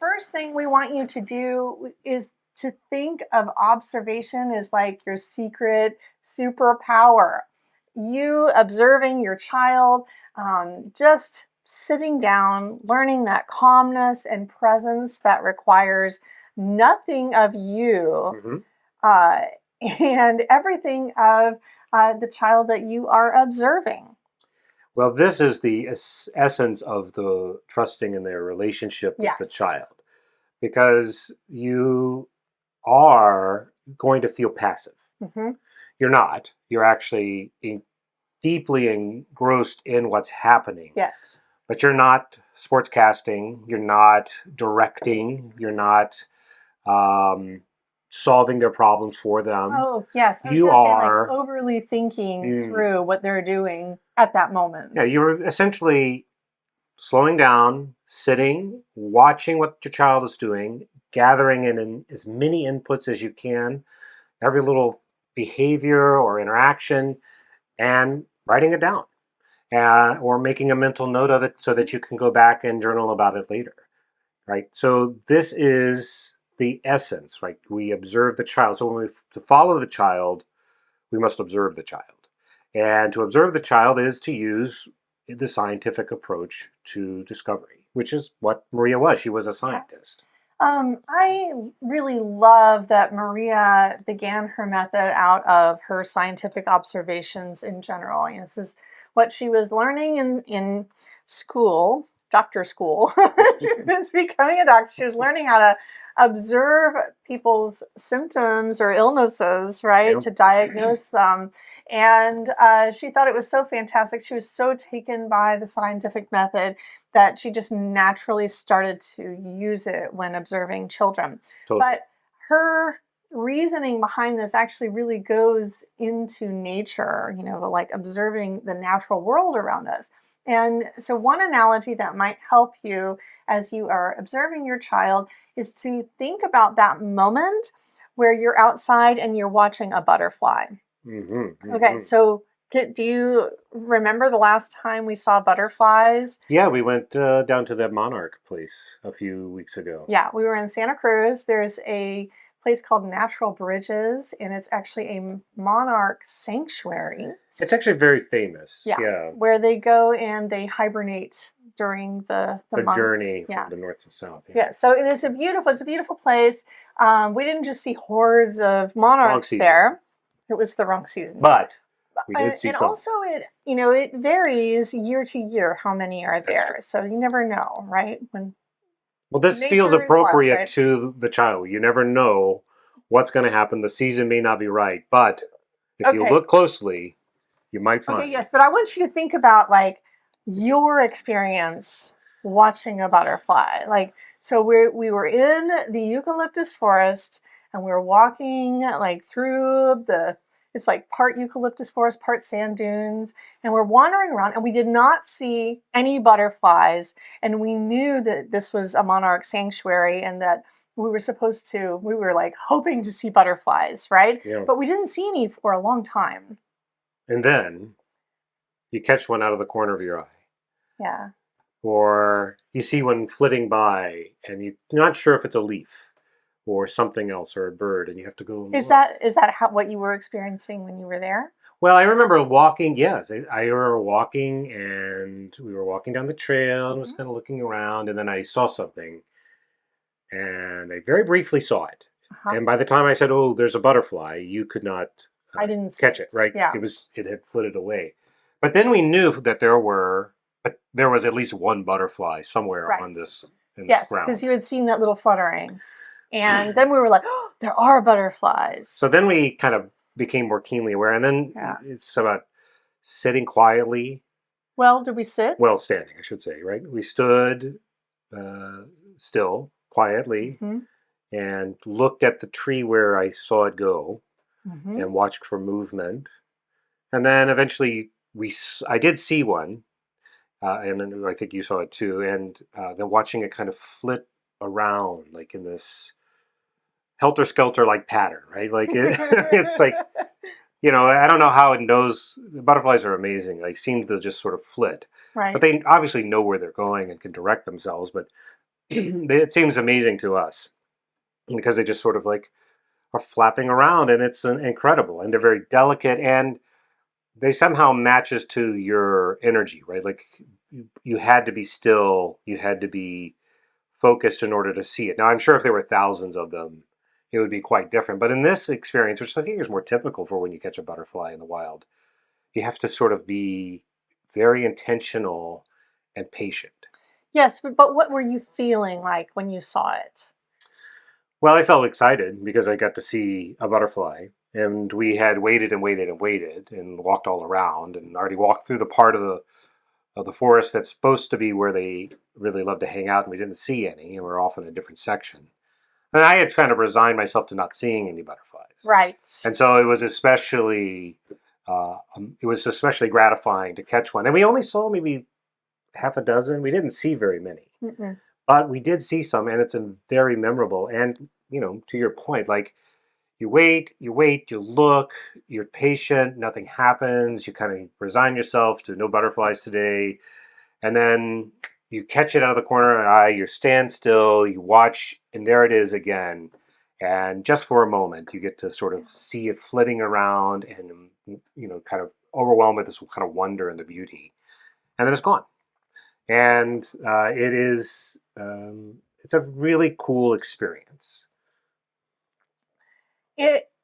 first thing we want you to do is to think of observation as like your secret superpower. You observing your child, just sitting down, learning that calmness and presence that requires nothing of you, Mm-hmm. uh, and everything of the child that you are observing. Well, this is the essence of the trusting in their relationship with the Yes. child, because you are going to feel passive. Mm-hmm. You're not. You're actually deeply engrossed in what's happening. Yes. But you're not sportscasting. You're not directing. You're not um, solving their problems for them. Oh, yes. I was You going to say, like, are. overly thinking Mm, through what they're doing at that yeah, moment. you're essentially slowing down, sitting, watching what your child is doing, gathering in as many inputs as you can, every little behavior or interaction, and writing it down, or making a mental note of it so that you can go back and journal about it later. Right. So this is the essence. Right. We observe the child. So when we to follow the child, we must observe the child. And to observe the child is to use the scientific approach to discovery, which is what Maria was. She was a Yeah. scientist. I really love that Maria began her method out of her scientific observations in general. You know, this is what she was learning in school, doctor school. She was becoming a doctor. She was learning how to observe people's symptoms or illnesses, right, Yeah, to diagnose them. And she thought it was so fantastic. She was so taken by the scientific method that she just naturally started to use it when observing children. totally. But her reasoning behind this actually really goes into nature, you know, like observing the natural world around us. And so, one analogy that might help you as you are observing your child is to think about that moment where you're outside and you're watching a butterfly. Mm-hmm, Okay, mm-hmm. so do you remember the last time we saw butterflies? Yeah, we went down to that monarch place a few weeks ago. Yeah, we were in Santa Cruz. There's a place called Natural Bridges, and it's actually a monarch sanctuary. It's actually very famous. Yeah, Yeah, where they go and they hibernate during the the months. journey Yeah, from the north to south. Yeah, yeah. So it's a beautiful place. We didn't just see hordes of wrong monarchs season, there. It was the wrong season. but we did see And some. also it varies year to year how many are That's true. there. So you never know, right? When Well, this feels nature is wild, appropriate right? to the child. You never know what's going to happen. The season may not be right, but if you Okay. look closely, you might Okay, find. yes, but I want you to think about like your experience watching a butterfly. Like, so we were in the eucalyptus forest and we were walking like through it's like part eucalyptus forest, part sand dunes, and we're wandering around and we did not see any butterflies, and we knew that this was a monarch sanctuary and that we were like hoping to see butterflies, right? Yeah. But we didn't see any for a long time. And then you catch one out of the corner of your eye. Yeah. Or you see one flitting by and you're not sure if it's a leaf or something else or a bird, and you have to go and look. Is that what you were experiencing when you were there? Well, I remember walking, yes. I remember walking, and we were walking down the trail and was Hmm. kind of looking around, and then I saw something, and I very briefly saw it. Uh-huh. And by the time I said, "Oh, there's a butterfly," you could not I didn't see catch it, it. right? Yeah. It had flitted away. But then we knew that there was at least one butterfly somewhere Right. on this in this Yes, because ground. you had seen that little fluttering. And then we were like, oh, there are butterflies. So then we kind of became more keenly aware, and then Yeah. it's about sitting quietly. Well, did we sit? Well, standing, I should say, right? We stood uh, still, quietly, Mm-hmm. and looked at the tree where I saw it go, Mm-hmm. and watched for movement. And then eventually, I did see one, and then I think you saw it too. And then watching it kind of flit around, like in this helter skelter like pattern, right? Like it's like, I don't know how it knows. The butterflies are amazing. They seem to just sort of flit, but Right. they obviously know where they're going and can direct themselves. But it seems amazing to us because they just sort of like are flapping around, and it's incredible, and they're very delicate, and they somehow matches to your energy, right? Like you had to be still, you had to be focused in order to see it. Now, I'm sure if there were thousands of them, it would be quite different. But in this experience, which I think is more typical for when you catch a butterfly in the wild, you have to sort of be very intentional and patient. Yes, but what were you feeling like when you saw it? Well, I felt excited because I got to see a butterfly. And we had waited and waited and waited and walked all around and already walked through the part of the forest that's supposed to be where they really love to hang out, and we didn't see any, and we're off in a different section. And I had kind of resigned myself to not seeing any butterflies, Right. and so it was especially gratifying to catch one. And we only saw maybe half a dozen. We didn't see very many, Mm-mm. but we did see some, and it's very memorable. And to your point, like you wait, you look, you're patient, nothing happens. You kind of resign yourself to no butterflies today, and then you catch it out of the corner of an eye, you stand still, you watch, and there it is again. And just for a moment, you get to sort of see it flitting around and, kind of overwhelmed with this kind of wonder and the beauty. And then it's gone. And it's a really cool experience.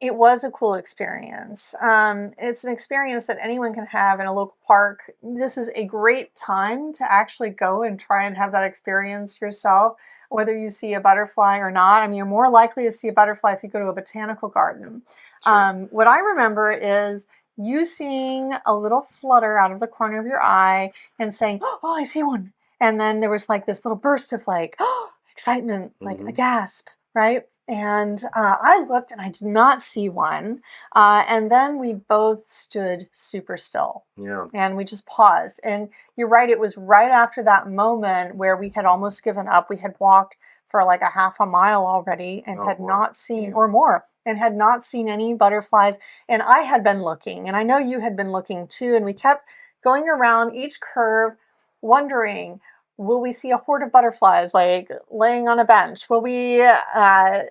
It was a cool experience. It's an experience that anyone can have in a local park. This is a great time to actually go and try and have that experience yourself, whether you see a butterfly or not. I mean, you're more likely to see a butterfly if you go to a botanical garden. Sure. What I remember is you seeing a little flutter out of the corner of your eye and saying, "Oh, I see one." And then there was like this little burst of like, oh, excitement, like a Mm-hmm. gasp, right? And I looked and I did not see one. And then we both stood super still Yeah. and we just paused. And you're right, it was right after that moment where we had almost given up. We had walked for like a half a mile already and Oh had boy. not seen, Yeah. or more, and had not seen any butterflies. And I had been looking, and I know you had been looking too. And we kept going around each curve, wondering, will we see a horde of butterflies like laying on a bench? Will we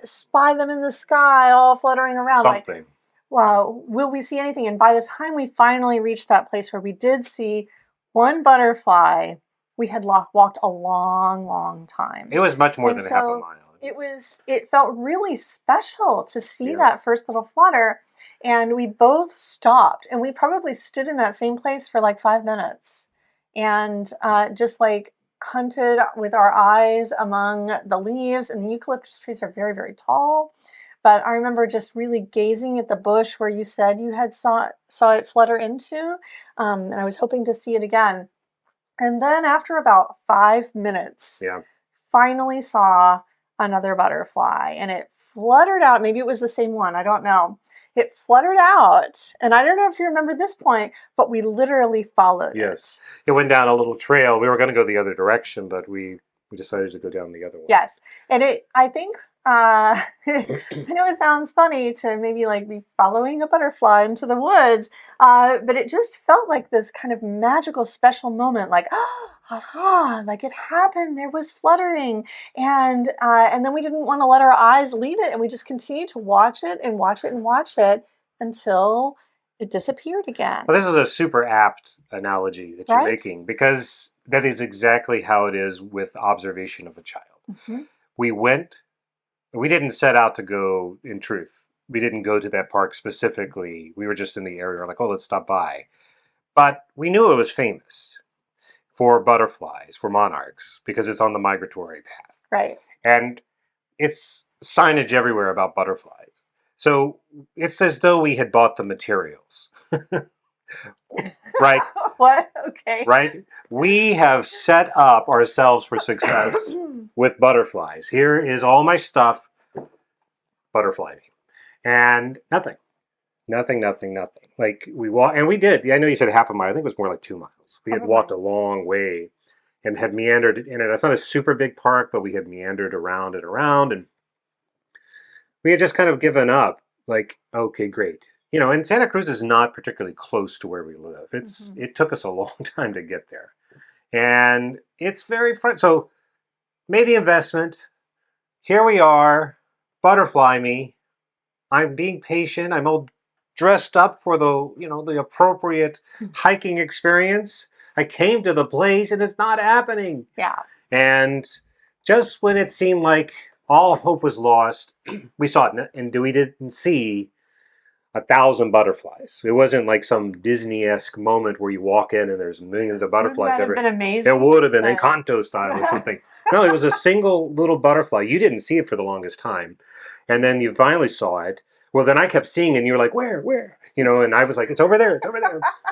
spy them in the sky all fluttering around? Like, Something. wow, will we see anything? And by the time we finally reached that place where we did see one butterfly, we had walked a long, long time. It was much more And than a half a so mile. it felt really special to see Yeah. that first little flutter. And we both stopped, and we probably stood in that same place for like 5 minutes and just like hunted with our eyes among the leaves. And the eucalyptus trees are very, very tall. But I remember just really gazing at the bush where you said you had saw it flutter into, and I was hoping to see it again. And then after about 5 minutes, Yeah. finally saw another butterfly, and it fluttered out. Maybe it was the same one, I don't know. It fluttered out, and I don't know if you remember this point, but we literally followed Yes. it. It went down a little trail. We were going to go the other direction, but we decided to go down the other one. Yes. And I think, I know it sounds funny to maybe like be following a butterfly into the woods, but it just felt like this kind of magical, special moment, like, aha, like it happened. There was fluttering. And then we didn't want to let our eyes leave it. And we just continued to watch it and watch it and watch it until it disappeared again. Well, this is a super apt analogy that you're Right? making because that is exactly how it is with observation of a child. Mm-hmm. We went, we didn't set out to go in truth. We didn't go to that park specifically. We were just in the area, like, oh, let's stop by. But we knew it was famous for butterflies, for monarchs, because it's on the migratory path. Right. And it's signage everywhere about butterflies. So it's as though we had bought the materials, right? What? Okay. Right? We have set up ourselves for success with butterflies. Here is all my stuff, butterfly me. And nothing. Nothing, nothing, nothing. Like we walked, and we did. I know you said half a mile. I think it was more like 2 miles. We had walked a Probably. long way and had meandered in it. It's not a super big park, but we had meandered around and around, and we had just kind of given up. Like, okay, great. And Santa Cruz is not particularly close to where we live. Mm-hmm. It took us a long time to get there, and it's very fun. So made the investment. Here we are. Butterfly me. I'm being patient. I'm all dressed up for the appropriate hiking experience. I came to the place and it's not happening. Yeah. And just when it seemed like all hope was lost, we saw it, and we didn't see 1,000 butterflies. It wasn't like some Disney-esque moment where you walk in and there's millions of Wouldn't butterflies that have everywhere. been It amazing? would have been But Encanto style or something. No, it was a single little butterfly. You didn't see it for the longest time. And then you finally saw it. Well, then I kept seeing it and you were like, where? And I was like, it's over there.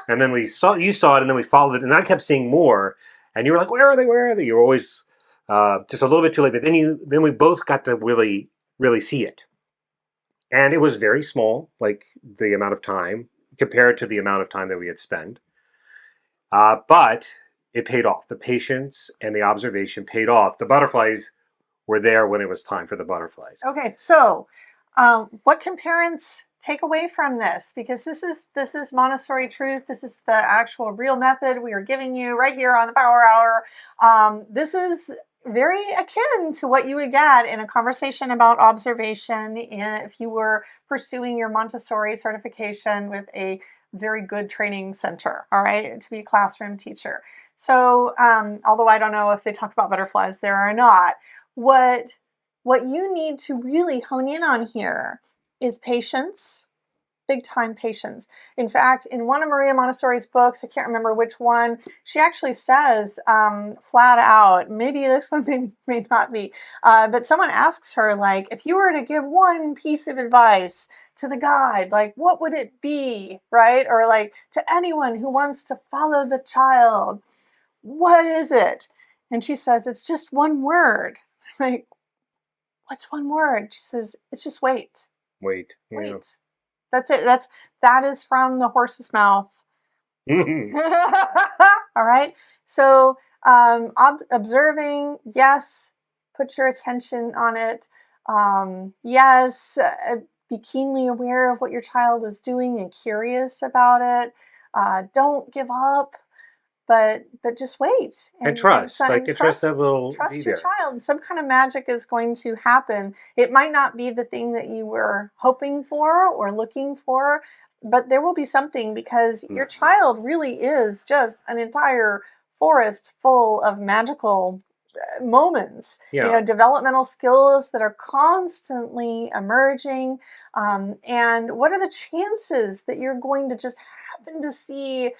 And then you saw it and then we followed it and I kept seeing more. And you were like, where are they? You were always just a little bit too late. But then we both got to really, really see it. And it was very small, like the amount of time compared to the amount of time that we had spent. But it paid off. The patience and the observation paid off. The butterflies were there when it was time for the butterflies. okay, so what can parents take away from this? Because this is Montessori truth. This is the actual real method we are giving you right here on the Power Hour. This is very akin to what you would get in a conversation about observation if you were pursuing your Montessori certification with a very good training center, all right, to be a classroom teacher. So although I don't know if they talked about butterflies there or not, what you need to really hone in on here is patience, big time patience. In fact, in one of Maria Montessori's books, I can't remember which one, she actually says flat out, maybe this one may not be, but someone asks her, like, if you were to give one piece of advice to the guide, like, what would it be, right? Or like to anyone who wants to follow the child, what is it? And she says, it's just one word. Like, what's one word? She says, it's just wait. Wait. Yeah. Wait. That's it. That is from the horse's mouth. All right. So observing, yes, put your attention on it. Yes, be keenly aware of what your child is doing and curious about it. Don't give up. But just wait And and trust. Like, and trust that will be trust your there. child. Some kind of magic is going to happen. It might not be the thing that you were hoping for or looking for, but there will be something because your child really is just an entire forest full of magical moments. Yeah. Developmental skills that are constantly emerging. And what are the chances that you're going to just happen to see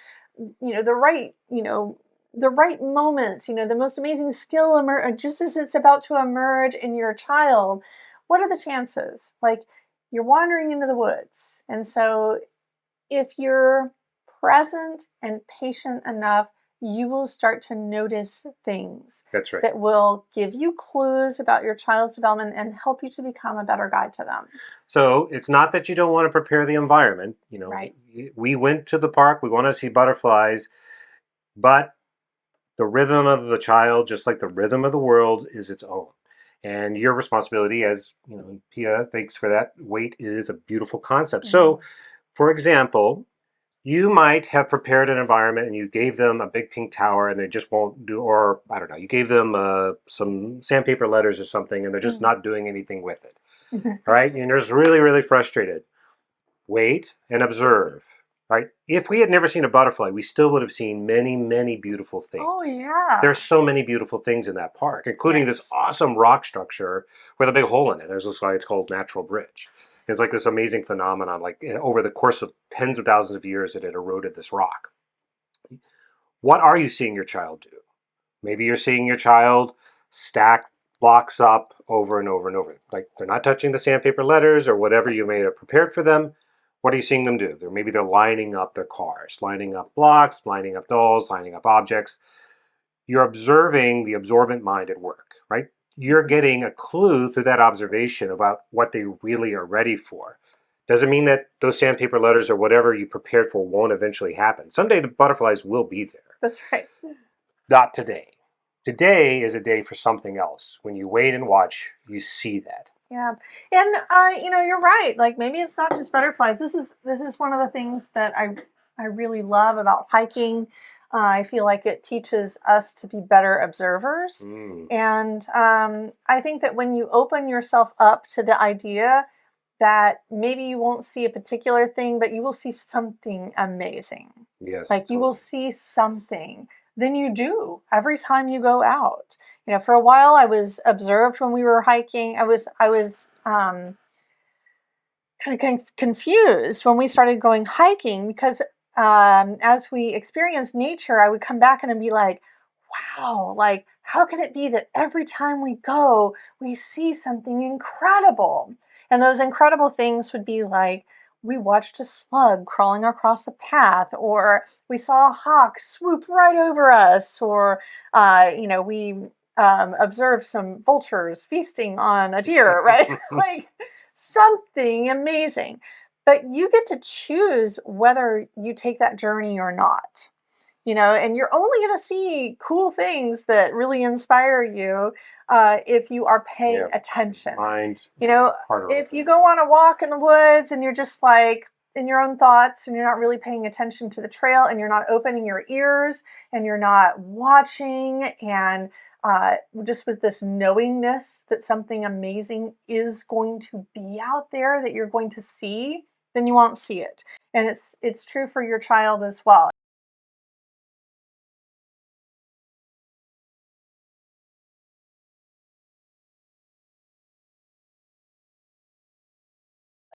the right moments, the most amazing skill just as it's about to emerge in your child? What are the chances? Like, you're wandering into the woods. And so if you're present and patient enough, you will start to notice things That's right. that will give you clues about your child's development and help you to become a better guide to them. So it's not that you don't want to prepare the environment. Right. We went to the park. We want to see butterflies, but the rhythm of the child, just like the rhythm of the world, is its own. And your responsibility, as Pia, thanks for that. Wait is a beautiful concept. Mm-hmm. So, for example, you might have prepared an environment and you gave them a big pink tower and they just won't do, or I don't know, you gave them some sandpaper letters or something and they're just not doing anything with it. All right. And they're just really, really frustrated. Wait and observe. Right? If we had never seen a butterfly, we still would have seen many, many beautiful things. Oh, yeah. There's so many beautiful things in that park, including this awesome rock structure with a big hole in it. There's this why it's called Natural Bridge. It's like this amazing phenomenon. Like, over the course of tens of thousands of years, it had eroded this rock. What are you seeing your child do? Maybe you're seeing your child stack blocks up over and over and over. Like, they're not touching the sandpaper letters or whatever you may have prepared for them. What are you seeing them do? Maybe they're lining up their cars, lining up blocks, lining up dolls, lining up objects. You're observing the absorbent mind at work, right? You're getting a clue through that observation about what they really are ready for. Doesn't mean that those sandpaper letters or whatever you prepared for won't eventually happen. Someday the butterflies will be there. That's right. Not today. Today is a day for something else. When you wait and watch, you see that. Yeah. And you're right. Like, maybe it's not just butterflies. This is one of the things that I really love about hiking. I feel like it teaches us to be better observers. Mm, And I think that when you open yourself up to the idea that maybe you won't see a particular thing, but you will see something amazing. yes, Like you will totally. see something. Then you do every time you go out. You know, for a while I was observed when we were hiking. I was kind of confused when we started going hiking because as we experienced nature, I would come back and I'd be like, wow, like, how can it be that every time we go, we see something incredible? And those incredible things would be like, we watched a slug crawling across the path, or we saw a hawk swoop right over us, or, we observed some vultures feasting on a deer, right? Like something amazing. But you get to choose whether you take that journey or not, and you're only going to see cool things that really inspire you if you are paying Yeah, attention. mind You and know, heart are if you open. go on a walk in the woods and you're just like in your own thoughts and you're not really paying attention to the trail and you're not opening your ears and you're not watching and just with this knowingness that something amazing is going to be out there that you're going to see, then you won't see it. And it's true for your child as well.